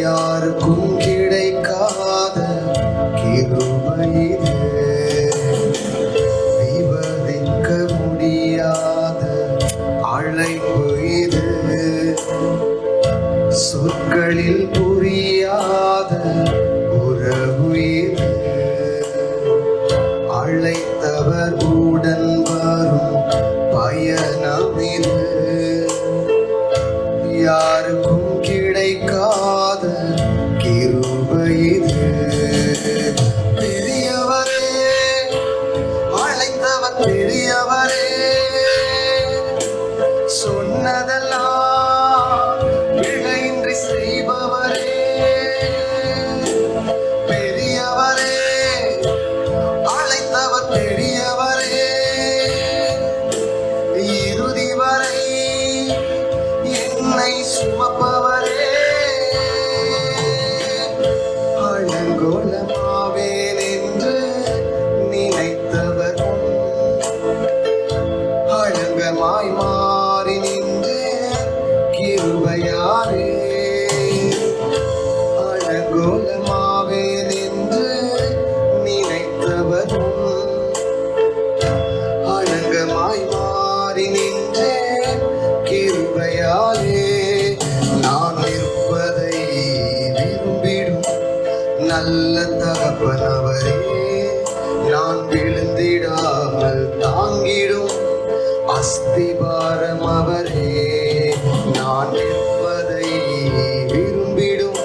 யாருக்கும் கிடைக்காத கிருபை இது, விவரிக்க முடியாத அழைப்பு இது, சொற்களில் புரியாத உறவு இது, அழைத்தவர் உடன் வரும் பயணம் இது, யாருக்கும் கிடைக்காத கிருபை இது. பெரியவரே, அழைத்தவர் பெரியவரே, சொன்னதெல்லாம் பிழையின்றி செய்பவரே, பெரியவரே, அழைத்தவர் பெரியவரே, இறுதி வரை என்னை சுமப்பவரே, அலங்கோலமாவேன் என்று நினைத்தவர் அலங்கமாய் மாறி நின்று கிருபையாரே, அலங்கோலமாவேன் என்று நினைத்தவர் அலங்கமாய் மாறி நின்று கிருபையாரே, நான் இருப்பதை விரும்பிடும் நல்ல தகப்பனவரே, நான் விழுந்திடாமல் தாங்கிடும் அஸ்திபாரம் அவரே, நான் இருப்பதை விரும்பிடும்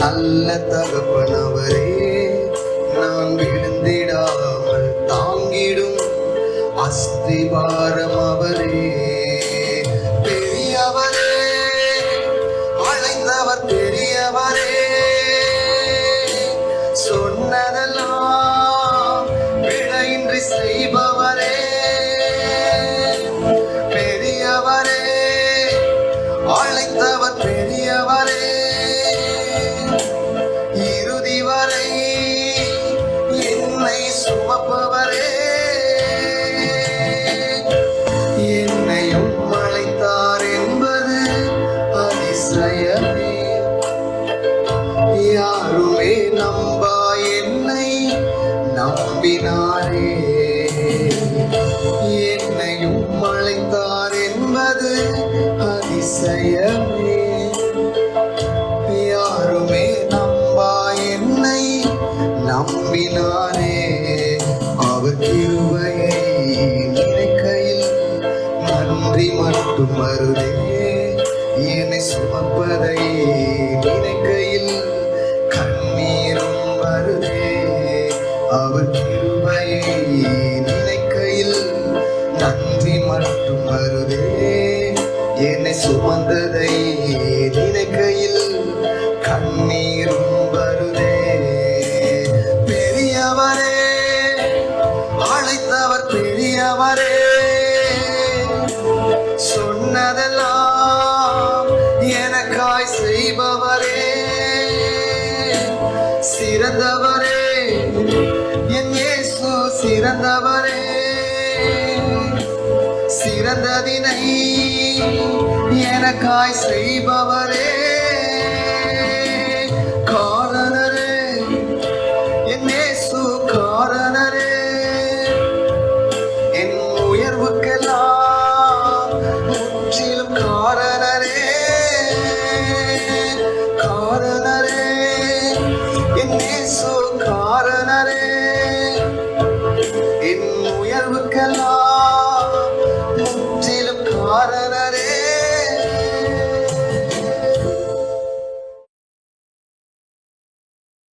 நல்ல தகப்பனவரே, நான் விழுந்திடாமல் தாங்கிடும் அஸ்திபாரம் அவரே, பெரியவரே, அழைத்தவர் பெரியவரே, சொன்னதெல்லாம் பிழையின்றி செய்பவரே, பெரியவரே, அழைத்தவர் பெரியவரே, இறுதி வரை என்னை சுமப்பவரே, என்னையும் அழைத்தார் என்பது அதிசயமே, யாருமே நம்பா என்னை நம்பினாரே, என்னையும் அழைத்தார் என்பது அதிசயமே, யாருமே நம்பா என்னை நம்பினாரே, அவர் கிருபையை நினைக்கையில் நன்றி மட்டும் வருதே, என்னை சுமப்பதை நினைக்கையில் கண்ணீரும் வருதே, அவர் கிருபையை நினைக்கையில் நன்றி மட்டும் வருதே, என்னை சுமந்ததை நினைக்கையில் கண்ணீரும் வருதே, பெரியவரே, அழைத்தவர் பெரியவரே, சொன்னதெல்லாம் எனக்காய் செய்பவரே, சிறந்தவரே, என் இயேசு சிறந்தவரே, சிறந்ததினை எனக்காய் செய்பவரே,